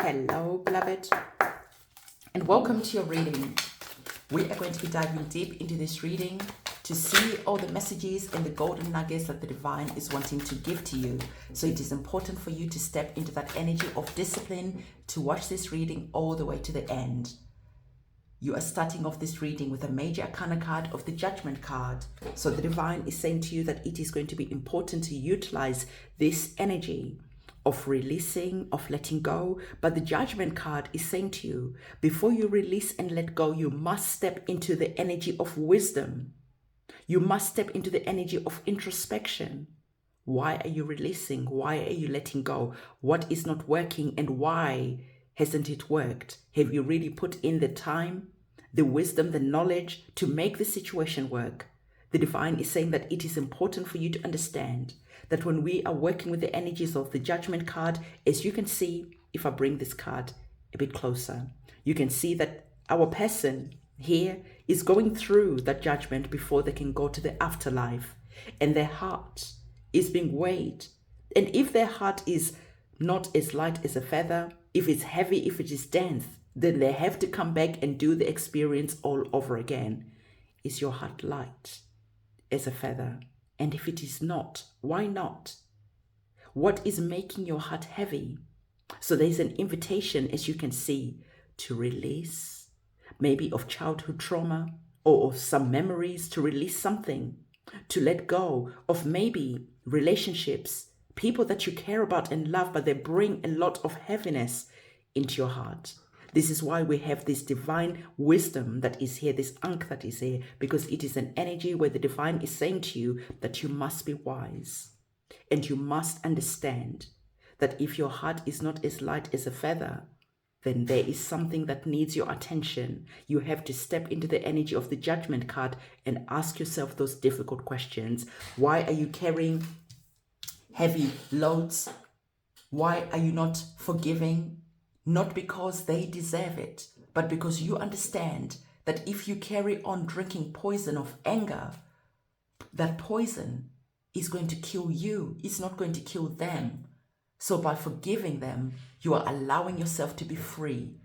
Hello, beloved, and welcome to your reading. We are going to be diving deep into this reading to see all the messages and the golden nuggets that the divine is wanting to give to you. So it is important for you to step into that energy of discipline to watch this reading all the way to the end. You are starting off this reading with a major arcana card of the Judgment card. So the divine is saying to you that it is going to be important to utilize this energy of releasing, of letting go. But the Judgment card is saying to you, before you release and let go, you must step into the energy of wisdom. You must step into the energy of introspection. Why are you releasing? Why are you letting go? What is not working and why hasn't it worked? Have you really put in the time, the wisdom, the knowledge to make the situation work? The divine is saying that it is important for you to understand that when we are working with the energies of the Judgment card, as you can see, if I bring this card a bit closer, you can see that our person here is going through that judgment before they can go to the afterlife, and their heart is being weighed. And if their heart is not as light as a feather, if it's heavy, if it is dense, then they have to come back and do the experience all over again. Is your heart light as a feather? And if it is not, why not? What is making your heart heavy? So there's an invitation, as you can see, to release, maybe of childhood trauma or of some memories, to release something, to let go of maybe relationships, people that you care about and love, but they bring a lot of heaviness into your heart. This is why we have this divine wisdom that is here, this ankh that is here, because it is an energy where the divine is saying to you that you must be wise and you must understand that if your heart is not as light as a feather, then there is something that needs your attention. You have to step into the energy of the Judgment card and ask yourself those difficult questions. Why are you carrying heavy loads? Why are you not forgiving? Not because they deserve it, but because you understand that if you carry on drinking poison of anger, that poison is going to kill you. It's not going to kill them. So by forgiving them, you are allowing yourself to be free.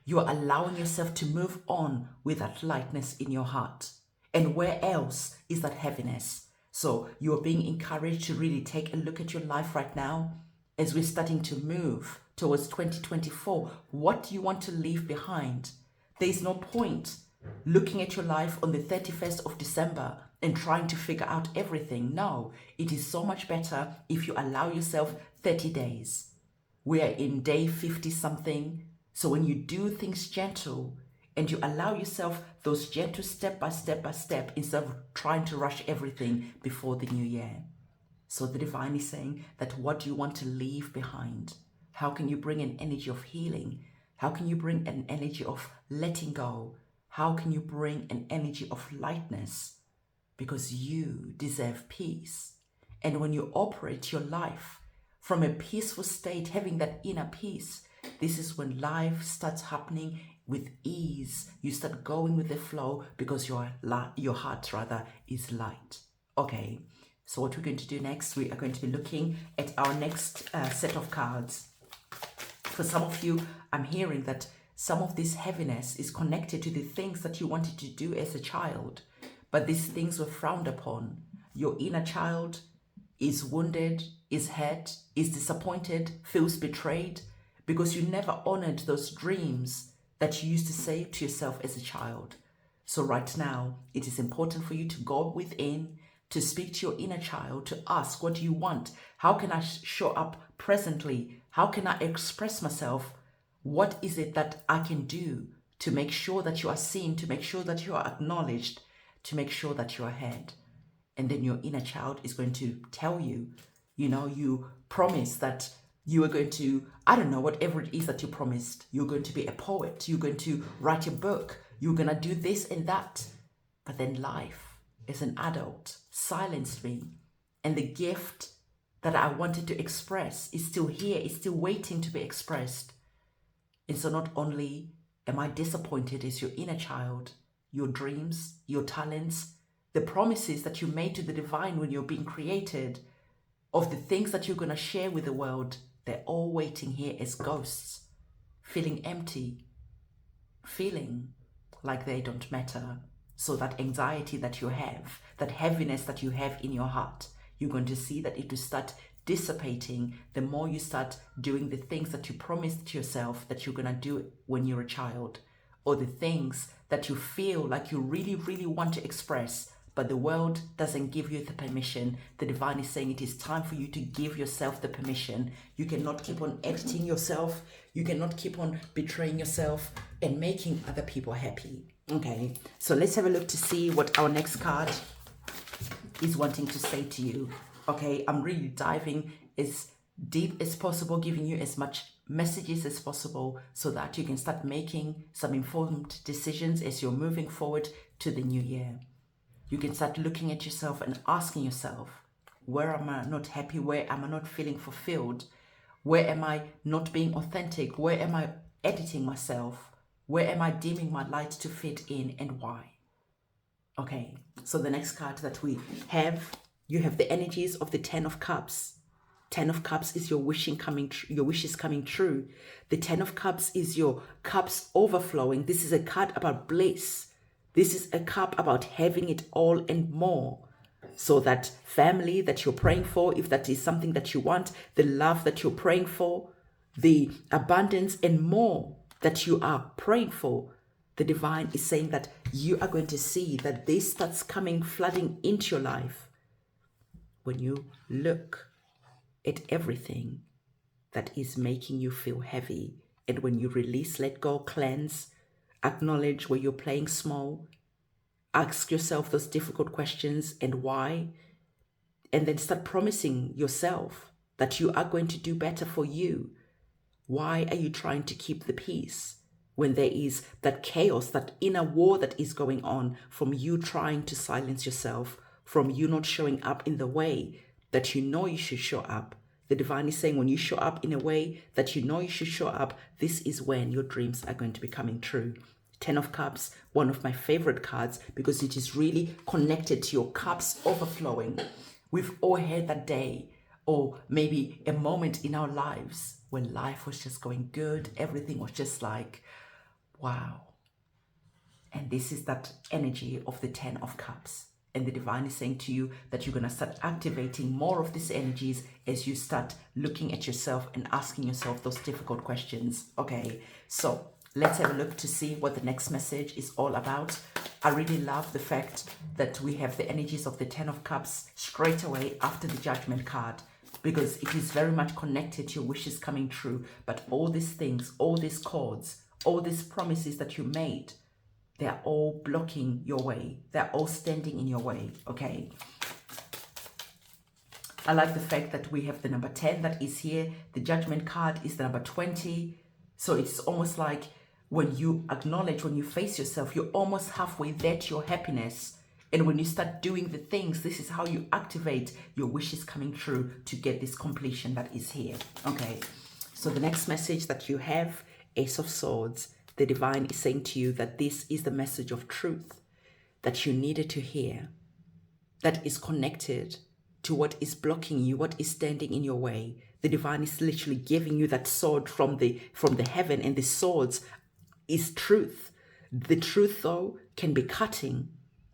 You are allowing yourself to move on with that lightness in your heart. And where else is that heaviness? So you are being encouraged to really take a look at your life right now as we're starting to move towards 2024. What do you want to leave behind? There's no point looking at your life on the 31st of December and trying to figure out everything. No, it is so much better if you allow yourself 30 days. We are in day 50 something. So when you do things gentle and you allow yourself those gentle step by step instead of trying to rush everything before the new year. So the divine is saying that what do you want to leave behind? How can you bring an energy of healing? How can you bring an energy of letting go? How can you bring an energy of lightness? Because you deserve peace. And when you operate your life from a peaceful state, having that inner peace, this is when life starts happening with ease. You start going with the flow because your heart is light. Okay. So what we're going to do next, we are going to be looking at our next set of cards. For some of you, I'm hearing that some of this heaviness is connected to the things that you wanted to do as a child, but these things were frowned upon. Your inner child is wounded, is hurt, is disappointed, feels betrayed, because you never honored those dreams that you used to say to yourself as a child. So right now, it is important for you to go within, to speak to your inner child, to ask, what do you want? How can I show up presently? How can I express myself? What is it that I can do to make sure that you are seen, to make sure that you are acknowledged, to make sure that you are heard? And then your inner child is going to tell you, you promised that you are going to, I don't know, whatever it is that you promised. You're going to be a poet. You're going to write a book. You're going to do this and that. But then life, as an adult, silenced me, and the gift that I wanted to express is still here, is still waiting to be expressed. And so not only am I disappointed as your inner child, your dreams, your talents, the promises that you made to the divine when you're being created, of the things that you're going to share with the world, They're all waiting here as ghosts, feeling empty, feeling like they don't matter. So that anxiety that you have, that heaviness that you have in your heart, you're going to see that it will start dissipating the more you start doing the things that you promised to yourself that you're going to do when you're a child, or the things that you feel like you really, really want to express, but the world doesn't give you the permission. The divine is saying it is time for you to give yourself the permission. You cannot keep on editing yourself. You cannot keep on betraying yourself and making other people happy. Okay, so let's have a look to see what our next card is wanting to say to you. Okay, I'm really diving as deep as possible, giving you as much messages as possible so that you can start making some informed decisions as you're moving forward to the new year. You can start looking at yourself and asking yourself, where am I not happy? Where am I not feeling fulfilled? Where am I not being authentic? Where am I editing myself? Where am I dimming my light to fit in, and why? Okay, so the next card that we have, you have the energies of the Ten of Cups. Ten of Cups is your wishes coming true. The Ten of Cups is your cups overflowing. This is a card about bliss. This is a cup about having it all and more. So that family that you're praying for, if that is something that you want, the love that you're praying for, the abundance and more that you are praying for, the divine is saying that you are going to see that this starts coming, flooding into your life when you look at everything that is making you feel heavy. And when you release, let go, cleanse, acknowledge where you're playing small, ask yourself those difficult questions and why, and then start promising yourself that you are going to do better for you. Why are you trying to keep the peace when there is that chaos, that inner war that is going on from you trying to silence yourself, from you not showing up in the way that you know you should show up? The divine is saying when you show up in a way that you know you should show up, this is when your dreams are going to be coming true. Ten of Cups, one of my favorite cards because it is really connected to your cups overflowing. We've all had that day or maybe a moment in our lives when life was just going good. Everything was just like, wow. And this is that energy of the Ten of Cups. And the divine is saying to you that you're going to start activating more of these energies as you start looking at yourself and asking yourself those difficult questions. Okay, so let's have a look to see what the next message is all about. I really love the fact that we have the energies of the Ten of Cups straight away after the Judgment card, because it is very much connected to your wishes coming true. But all these things, all these cords, all these promises that you made, they're all blocking your way. They're all standing in your way, okay? I like the fact that we have the number 10 that is here. The Judgment card is the number 20. So it's almost like when you acknowledge, when you face yourself, you're almost halfway there to your happiness. And when you start doing the things, this is how you activate your wishes coming true to get this completion that is here, okay? So the next message that you have, Ace of Swords. The divine is saying to you that this is the message of truth that you needed to hear, that is connected to what is blocking you, what is standing in your way. The divine is literally giving you that sword from the heaven, and the swords is truth. The truth, though, can be cutting.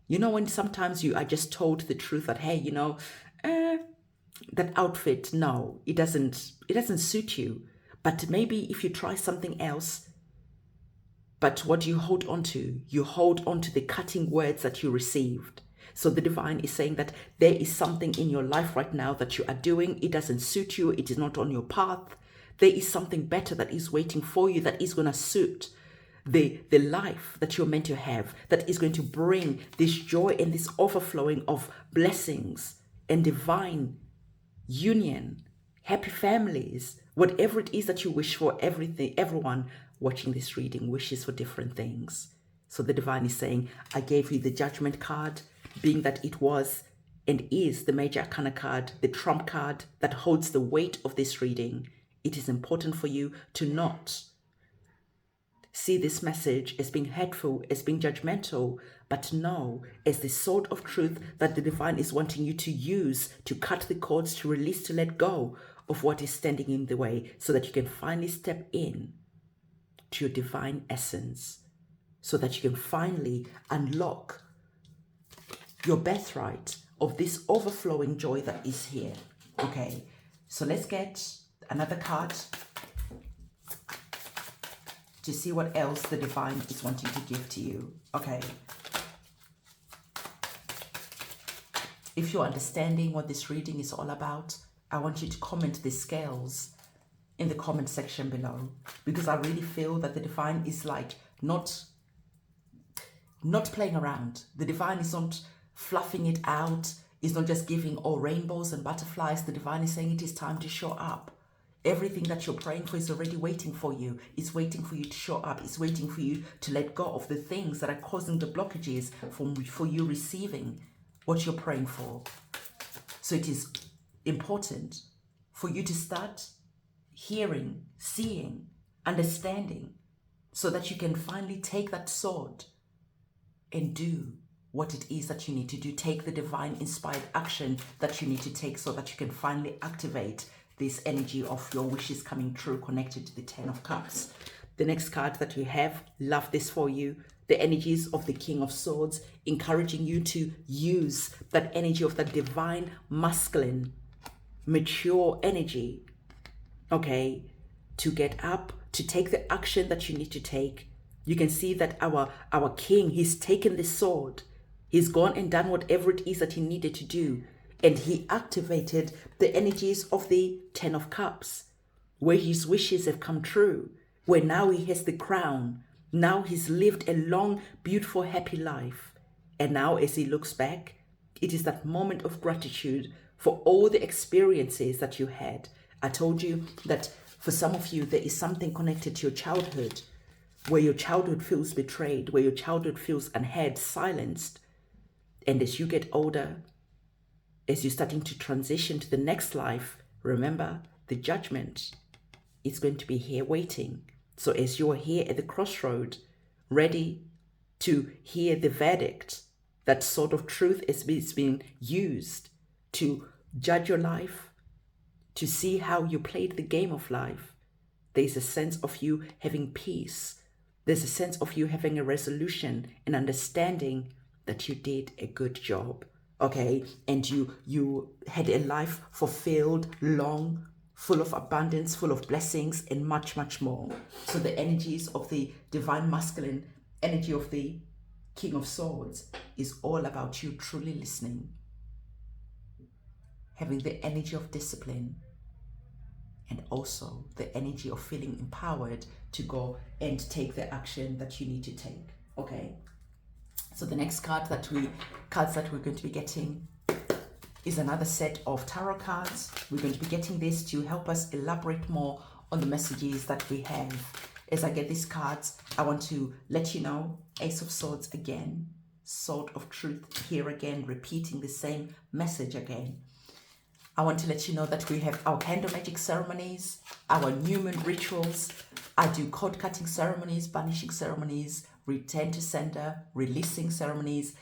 You know, when sometimes you are just told the truth that, hey, you know, that outfit, no, it doesn't suit you. But maybe if you try something else. But what do you hold on to? You hold on to the cutting words that you received. So the divine is saying that there is something in your life right now that you are doing. It doesn't suit you. It is not on your path. There is something better that is waiting for you that is going to suit the life that you're meant to have, that is going to bring this joy and this overflowing of blessings and divine union, happy families, whatever it is that you wish for. Everyone watching this reading wishes for different things. So the divine is saying, I gave you the Judgment card, being that it was and is the Major Arcana card, the trump card that holds the weight of this reading. It is important for you to not see this message as being hurtful, as being judgmental, but know as the sword of truth that the divine is wanting you to use to cut the cords, to release, to let go of what is standing in the way, so that you can finally step in to your divine essence, so that you can finally unlock your birthright of this overflowing joy that is here. Okay, so let's get another card to see what else the divine is wanting to give to you. Okay, if you're understanding what this reading is all about, I want you to comment the scales in the comment section below, because I really feel that the divine is like not playing around. The divine is not fluffing it out. It's not just giving all rainbows and butterflies. The divine is saying it is time to show up. Everything that you're praying for is already waiting for you. It's waiting for you to show up. It's waiting for you to let go of the things that are causing the blockages for you receiving what you're praying for. So it is important for you to start hearing, seeing, understanding, so that you can finally take that sword and do what it is that you need to do. Take the divine inspired action that you need to take, so that you can finally activate this energy of your wishes coming true, connected to the 10 of Cups. The next card that we have, love this for you, the energies of the King of Swords, encouraging you to use that energy of that divine, masculine, mature energy, okay, to get up, to take the action that you need to take. You can see that our king, he's taken the sword. He's gone and done whatever it is that he needed to do. And he activated the energies of the 10 of Cups, where his wishes have come true, where now he has the crown. Now he's lived a long, beautiful, happy life. And now as he looks back, it is that moment of gratitude for all the experiences that you had. I told you that for some of you, there is something connected to your childhood, where your childhood feels betrayed, where your childhood feels unheard, silenced. And as you get older, as you're starting to transition to the next life, remember, the judgment is going to be here waiting. So as you're here at the crossroad, ready to hear the verdict, that sort of truth is being used to judge your life, to see how you played the game of life. There's a sense of you having peace. There's a sense of you having a resolution and understanding that you did a good job, okay? And you had a life fulfilled, long, full of abundance, full of blessings, and much, much more. So the energies of the divine masculine energy of the King of Swords is all about you truly listening, having the energy of discipline, and also the energy of feeling empowered to go and take the action that you need to take, okay? So the next cards that we're going to be getting is another set of tarot cards. We're going to be getting this to help us elaborate more on the messages that we have. As I get these cards, I want to let you know, Ace of Swords again, Sword of Truth here again, repeating the same message again. I want to let you know that we have our candle magic ceremonies, our new moon rituals. I do code cutting ceremonies, banishing ceremonies, return to sender, releasing ceremonies,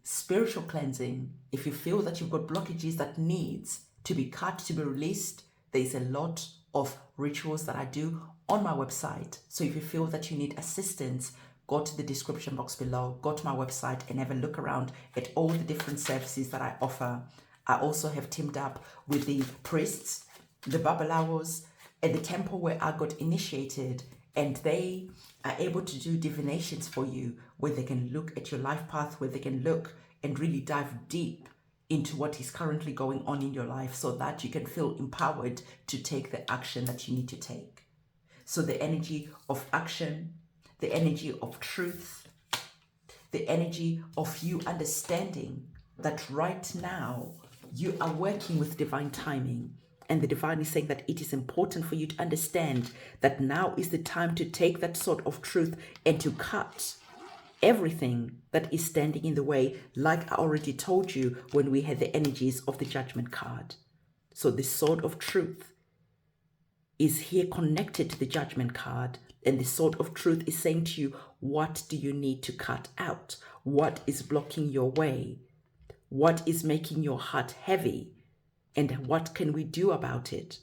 spiritual cleansing. If you feel that you've got blockages that needs to be cut, to be released, there's a lot of rituals that I do on my website. So if you feel that you need assistance, go to the description box below, go to my website and have a look around at all the different services that I offer. I also have teamed up with the priests, the Babalawos, at the temple where I got initiated, and they are able to do divinations for you, where they can look at your life path, where they can look and really dive deep into what is currently going on in your life, so that you can feel empowered to take the action that you need to take. So the energy of action, the energy of truth, the energy of you understanding that right now you are working with divine timing. And the divine is saying that it is important for you to understand that now is the time to take that sword of truth and to cut everything that is standing in the way, like I already told you when we had the energies of the Judgment card. So the sword of truth is here connected to the Judgment card, and the sword of truth is saying to you, what do you need to cut out? What is blocking your way? What is making your heart heavy? And what can we do about it?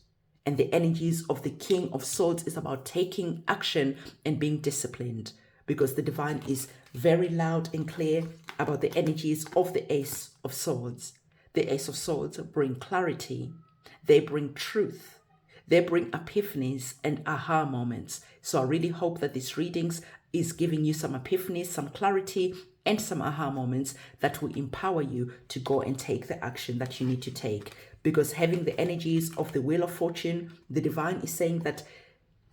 And the energies of the King of Swords is about taking action and being disciplined, because the divine is very loud and clear about the energies of the Ace of Swords. The Ace of Swords bring clarity. They bring truth. They bring epiphanies and aha moments. So I really hope that these readings is giving you some epiphanies, some clarity, and some aha moments that will empower you to go and take the action that you need to take. Because having the energies of the Wheel of Fortune, the divine is saying that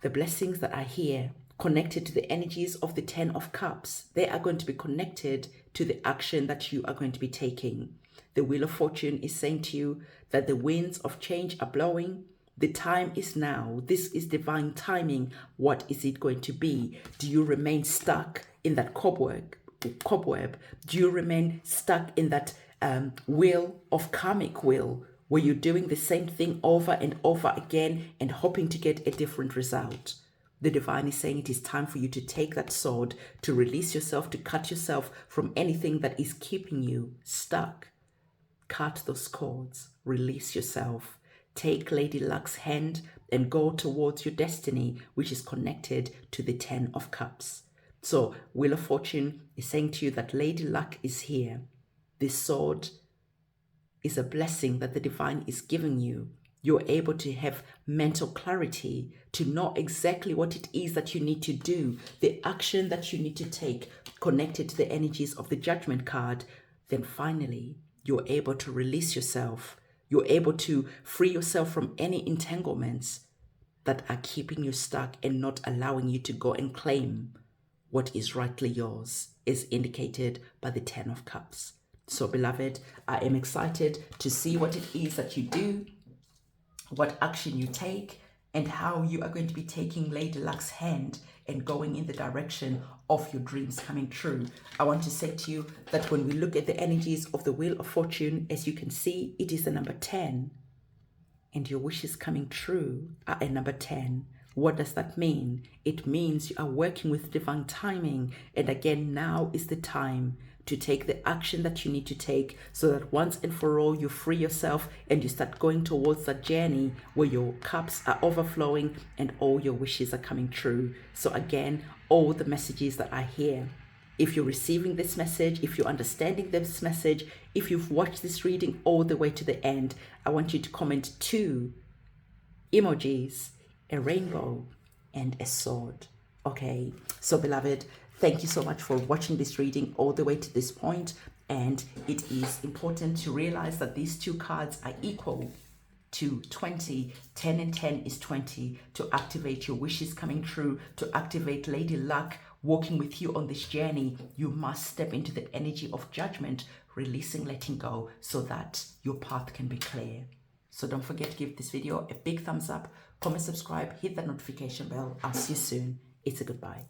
the blessings that are here connected to the energies of the Ten of Cups, they are going to be connected to the action that you are going to be taking. The Wheel of Fortune is saying to you that the winds of change are blowing. The time is now. This is divine timing. What is it going to be? Do you remain stuck in that cobweb? Do you remain stuck in that wheel of karmic wheel, where you're doing the same thing over and over again and hoping to get a different result? The divine is saying it is time for you to take that sword, to release yourself, to cut yourself from anything that is keeping you stuck. Cut those cords, release yourself. Take Lady Luck's hand and go towards your destiny, which is connected to the Ten of Cups. So Wheel of Fortune is saying to you that Lady Luck is here. This sword is a blessing that the divine is giving you. You're able to have mental clarity, to know exactly what it is that you need to do, the action that you need to take, connected to the energies of the Judgment card. Then finally, you're able to release yourself. You're able to free yourself from any entanglements that are keeping you stuck and not allowing you to go and claim what is rightly yours, is indicated by the Ten of Cups. So beloved, I am excited to see what it is that you do, what action you take, and how you are going to be taking Lady Luck's hand and going in the direction of your dreams coming true. I want to say to you that when we look at the energies of the Wheel of Fortune, as you can see, it is the number 10. And your wishes coming true are a number 10. What does that mean? It means you are working with divine timing. And again, now is the time to take the action that you need to take, so that once and for all you free yourself and you start going towards that journey where your cups are overflowing and all your wishes are coming true. So again, all the messages that are here, if you're receiving this message, if you're understanding this message, if you've watched this reading all the way to the end, I want you to comment 2 emojis, a rainbow and a sword. Okay, so beloved, thank you so much for watching this reading all the way to this point. And it is important to realize that these 2 cards are equal to 20. 10 and 10 is 20. To activate your wishes coming true, to activate Lady Luck walking with you on this journey, you must step into the energy of judgment, releasing, letting go, so that your path can be clear. So don't forget to give this video a big thumbs up, comment, subscribe, hit that notification bell. I'll see you soon. It's a goodbye.